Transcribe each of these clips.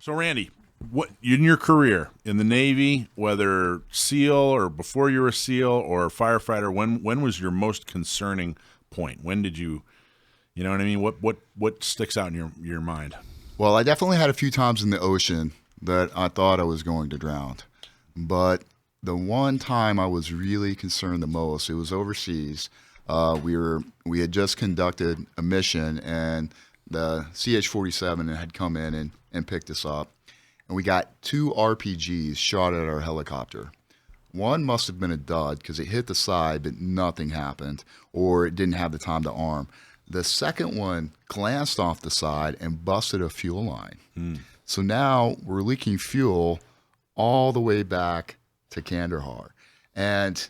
So, Randy, what in your career in the Navy, whether SEAL or before you were a SEAL or firefighter, when was your most concerning point? When did you know what I mean? What sticks out in your mind? Well, I definitely had a few times in the ocean that I thought I was going to drown. But the one time I was really concerned the most, it was overseas. We had just conducted a mission, and the CH-47 had come in and picked us up. And we got 2 RPGs shot at our helicopter. One must have been a dud because it hit the side, but nothing happened, or it didn't have the time to arm. The second one glanced off the side and busted a fuel line. So now we're leaking fuel all the way back to Kandahar. And,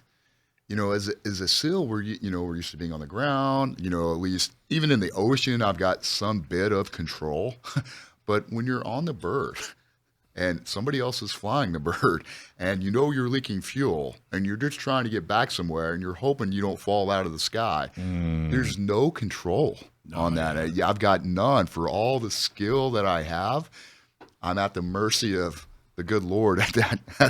as a SEAL, we're used to being on the ground, at least even in the ocean, I've got some bit of control. But when you're on the bird and somebody else is flying the bird and you're leaking fuel and you're just trying to get back somewhere and you're hoping you don't fall out of the sky, there's no control on that. I've got none. For all the skill that I have, I'm at the mercy of the good Lord at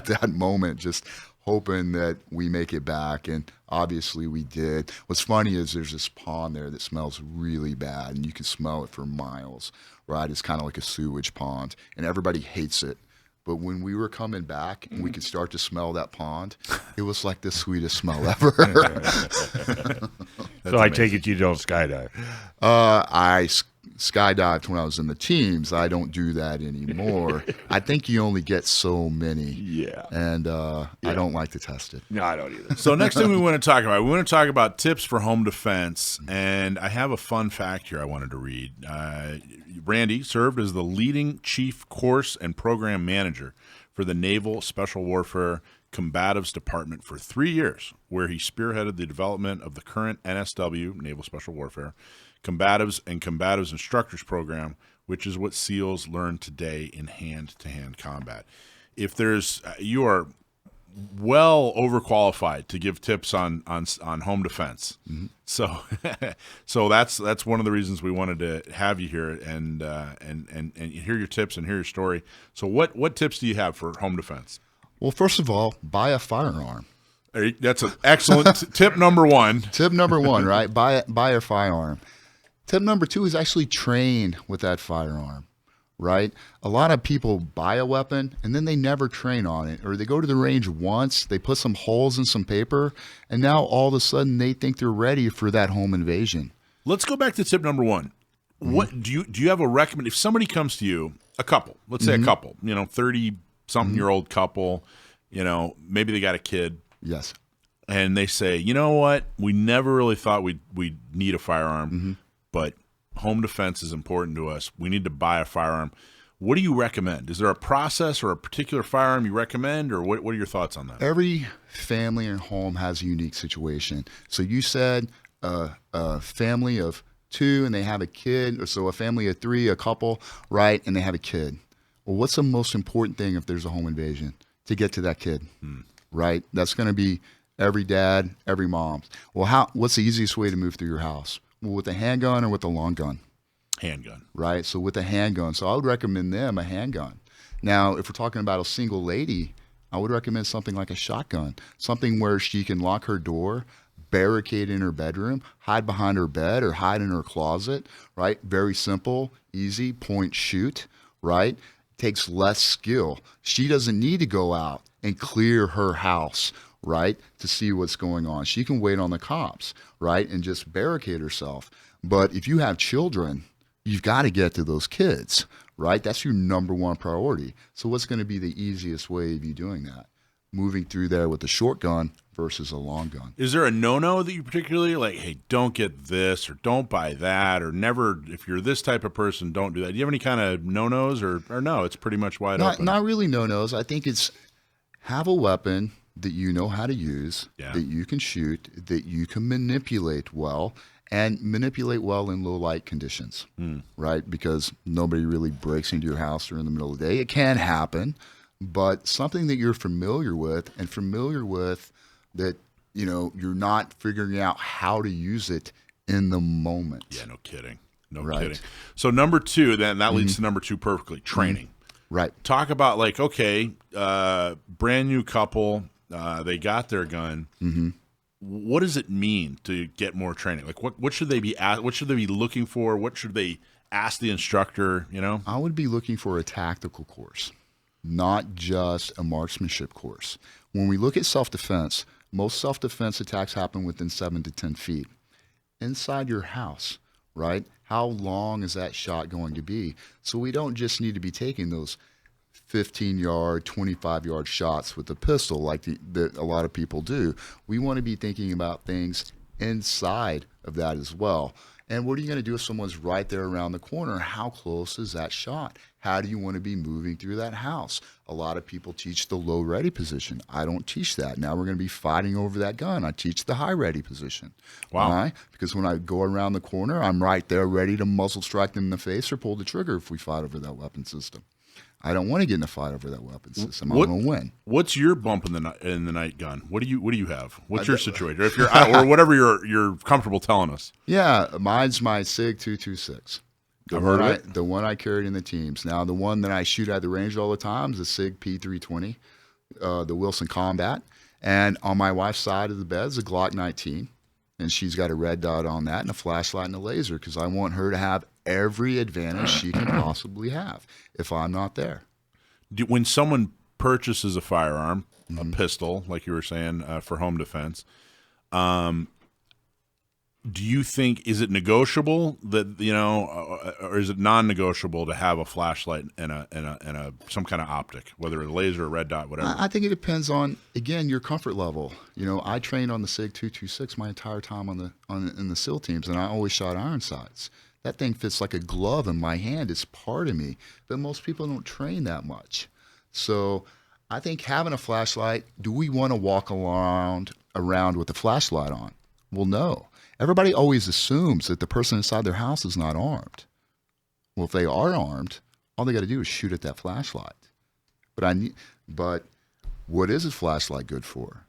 that moment, just hoping that we make it back. And obviously we did. What's funny is there's this pond there that smells really bad, and you can smell it for miles, right? It's kind of like a sewage pond, and everybody hates it. But when we were coming back and we could start to smell that pond, it was like the sweetest smell ever. So I take it you don't skydive. I skydived when I was in the teams. I don't do that anymore. I think you only get so many. Yeah. And I don't like to test it. No, I don't either. So next thing we want to talk about tips for home defense. And I have a fun fact here I wanted to read. Randy served as the leading chief course and program manager for the Naval Special Warfare Combatives Department for 3 years, where he spearheaded the development of the current NSW, Naval Special Warfare, Combatives and Combatives Instructors Program, which is what SEALs learn today in hand-to-hand combat. You are well overqualified to give tips on home defense. Mm-hmm. So that's one of the reasons we wanted to have you here and hear your tips and hear your story. So what tips do you have for home defense? Well, first of all, buy a firearm. That's an excellent tip number one. Tip number one, right? Buy a firearm. Tip number 2 is actually train with that firearm, right? A lot of people buy a weapon and then they never train on it, or they go to the range once, they put some holes in some paper, and now all of a sudden they think they're ready for that home invasion. Let's go back to tip number 1. What do you have a recommend if somebody comes to you, a couple, let's say a couple, 30-something-year-old couple, maybe they got a kid. Yes. And they say, you know what, we never really thought we'd need a firearm, but home defense is important to us. We need to buy a firearm. What do you recommend? Is there a process or a particular firearm you recommend, or what are your thoughts on that? Every family and home has a unique situation. So you said a family of 2 and they have a kid, or so a family of 3, a couple, right, and they have a kid. Well, what's the most important thing if there's a home invasion? To get to that kid, right? That's going to be every dad, every mom. Well, what's the easiest way to move through your house? Well, with a handgun or with a long gun? Handgun. Right, so with a handgun. So I would recommend them a handgun. Now, if we're talking about a single lady, I would recommend something like a shotgun, something where she can lock her door, barricade in her bedroom, hide behind her bed, or hide in her closet, right? Very simple, easy, point, shoot, right? Takes less skill. She doesn't need to go out and clear her house, right, to see what's going on. She can wait on the cops, right, and just barricade herself. But if you have children, you've got to get to those kids, right? That's your number one priority. So what's going to be the easiest way of you doing that? Moving through there with a short gun versus a long gun. Is there a no-no that you particularly like, hey, don't get this, or don't buy that, or never, if you're this type of person, don't do that? Do you have any kind of no-nos, or no, it's pretty much wide open? Not really no-nos. I think it's have a weapon that you know how to use, that you can shoot, that you can manipulate well, and manipulate well in low light conditions, right? Because nobody really breaks into your house during the middle of the day. It can happen, but something that you're familiar with that, you're not figuring out how to use it in the moment. Yeah, no kidding. No kidding. So number 2, then that leads to number 2 perfectly, training. Right. Talk about like, okay, brand new couple, they got their gun. Mm-hmm. What does it mean to get more training? Like, what should they be what should they be looking for? What should they ask the instructor? You know, I would be looking for a tactical course, not just a marksmanship course. When we look at self-defense, most self-defense attacks happen within 7 to 10 feet inside your house, right? How long is that shot going to be? So we don't just need to be taking those 15-yard, 25-yard shots with a pistol like that a lot of people do. We want to be thinking about things inside of that as well. And what are you going to do if someone's right there around the corner? How close is that shot? How do you want to be moving through that house? A lot of people teach the low ready position. I don't teach that. Now we're going to be fighting over that gun. I teach the high ready position. Wow. Why? Because when I go around the corner, I'm right there ready to muzzle strike them in the face or pull the trigger if we fight over that weapon system. I don't want to get in a fight over that weapon system. I want to win. What's your bump in the night gun? What do you have? What's your situation? If you're or whatever you're comfortable telling us. Yeah, mine's my SIG 226. I've heard of it. The one I carried in the teams. Now the one that I shoot at the range all the time is the SIG P320, the Wilson Combat, and on my wife's side of the bed is a Glock 19, and she's got a red dot on that and a flashlight and a laser because I want her to have every advantage she can possibly have if I'm not there. When someone purchases a firearm, a pistol, like you were saying, for home defense, do you think, is it negotiable that, or is it non-negotiable to have a flashlight and a some kind of optic, whether a laser or red dot, whatever? I think it depends on, again, your comfort level. I trained on the SIG 226 my entire time in the SEAL teams, and I always shot iron sights. That thing fits like a glove in my hand. It's part of me. But most people don't train that much. So I think having a flashlight, do we want to walk around with a flashlight on? Well, no. Everybody always assumes that the person inside their house is not armed. Well, if they are armed, all they got to do is shoot at that flashlight. But what is a flashlight good for?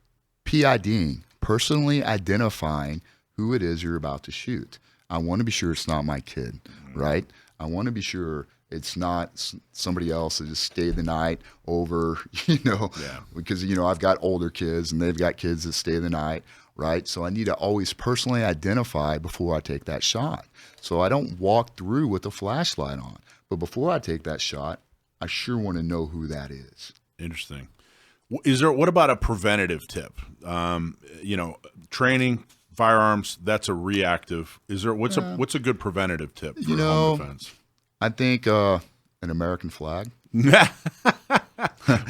PIDing, personally identifying who it is you're about to shoot. I want to be sure it's not my kid, right? I want to be sure it's not somebody else that just stayed the night over, because, I've got older kids and they've got kids that stay the night, right? So I need to always personally identify before I take that shot. So I don't walk through with a flashlight on. But before I take that shot, I sure want to know who that is. Interesting. What about a preventative tip? Training, firearms, that's a reactive. What's a good preventative tip for home defense? I think an American flag.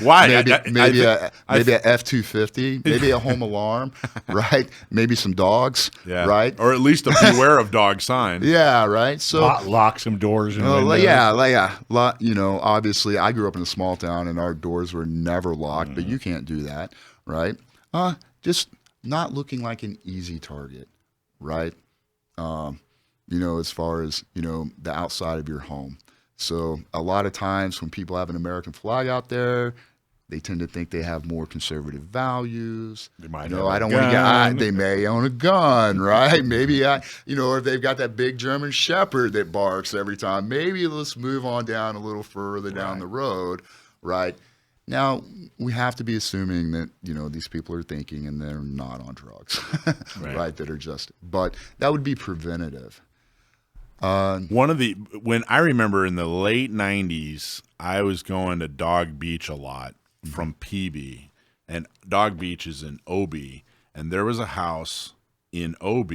Why? Maybe a F-250, maybe a home alarm, right? Maybe some dogs, right? Or at least a beware of dog sign. Yeah, right. So lock some doors and windows. Yeah. Obviously, I grew up in a small town and our doors were never locked, but you can't do that, right? Just not looking like an easy target, right? As far as, the outside of your home. So a lot of times when people have an American flag out there, they tend to think they have more conservative values. They might I don't want to get, they may own a gun, right? Maybe, or if they've got that big German Shepherd that barks every time, maybe let's move on down a little further down the road, right? Now, we have to be assuming that, these people are thinking and they're not on drugs, right? But that would be preventative. When I remember in the late 90s, I was going to Dog Beach a lot from PB, and Dog Beach is in OB, and there was a house in OB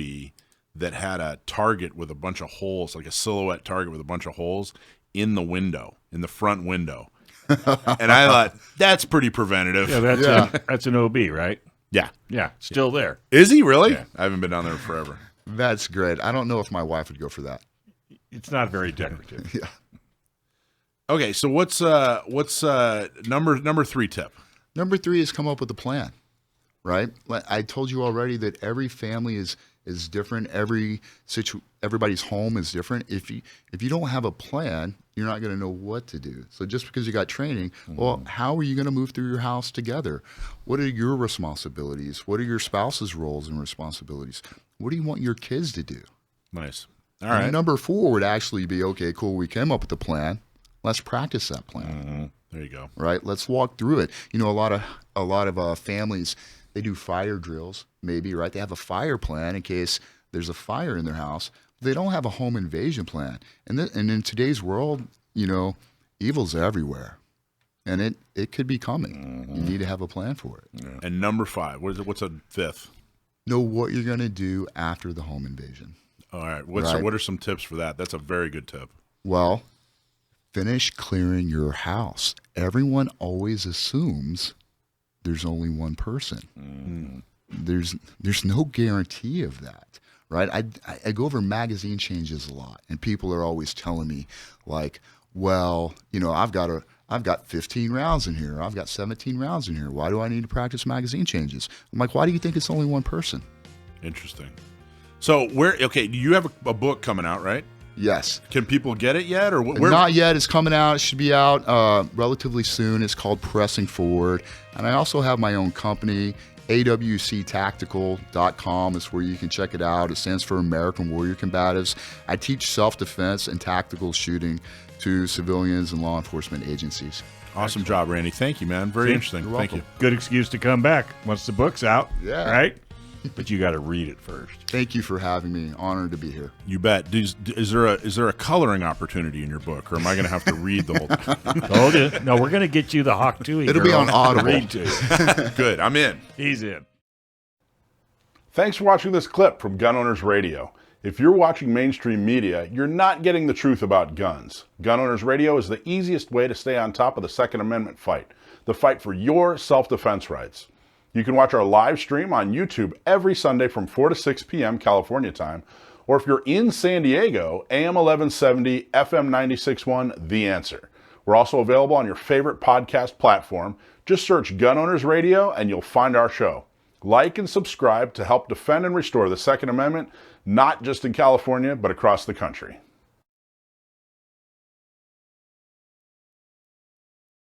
that had a target with a bunch of holes, like a silhouette target with a bunch of holes in the front window. And I thought, that's pretty preventative. Yeah, that's an OB, right? Yeah. Yeah, still there. Is he really? Yeah. I haven't been down there forever. That's great. I don't know if my wife would go for that. It's not very decorative. Yeah. Okay, so what's number 3 tip? Number 3 is come up with a plan, right? I told you already that every family is different. Everybody's home is different. If you don't have a plan, you're not going to know what to do. So just because you got training, well, how are you going to move through your house together? What are your responsibilities? What are your spouse's roles and responsibilities? What do you want your kids to do? Nice. All right. And number 4 would actually be, okay, cool, we came up with a plan. Let's practice that plan. There you go. Right? Let's walk through it. You know, a lot of families, they do fire drills, maybe, right? They have a fire plan in case there's a fire in their house. They don't have a home invasion plan. And in today's world, you know, evil's everywhere. And it could be coming. You need to have a plan for it. Yeah. And number 5, what's a 5th? Know what you're going to do after the home invasion. All right. What are some tips for that? That's a very good tip. Well, finish clearing your house. Everyone always assumes there's only one person. There's no guarantee of that, right? I go over magazine changes a lot, and people are always telling me, like, well, you know, I've got 15 rounds in here. I've got 17 rounds in here. Why do I need to practice magazine changes? I'm like, why do you think it's only one person? Interesting. So you have a book coming out, right? Yes. Can people get it yet? Or Not yet. It's coming out. It should be out relatively soon. It's called Pressing Forward. And I also have my own company, awctactical.com is where you can check it out. It stands for American Warrior Combatives. I teach self-defense and tactical shooting to civilians and law enforcement agencies. Awesome job, Randy. Thank you, man. Very interesting. You're Thank you. Good excuse to come back once the book's out. Yeah. Right? But you got to read it first. Thank you for having me. Honored to be here. You bet. Is there a coloring opportunity in your book, or am I going to have to read the whole thing? Told you. No, we're going to get you the Hawk Tui. It'll be on Audible. Read to you. Good. I'm in. He's in. Thanks for watching this clip from Gun Owners Radio. If you're watching mainstream media, you're not getting the truth about guns. Gun Owners Radio is the easiest way to stay on top of the Second Amendment fight, the fight for your self-defense rights. You can watch our live stream on YouTube every Sunday from 4 to 6 p.m. California time, or if you're in San Diego, AM 1170, FM 96.1, The Answer. We're also available on your favorite podcast platform. Just search Gun Owners Radio and you'll find our show. Like and subscribe to help defend and restore the Second Amendment, not just in California, but across the country.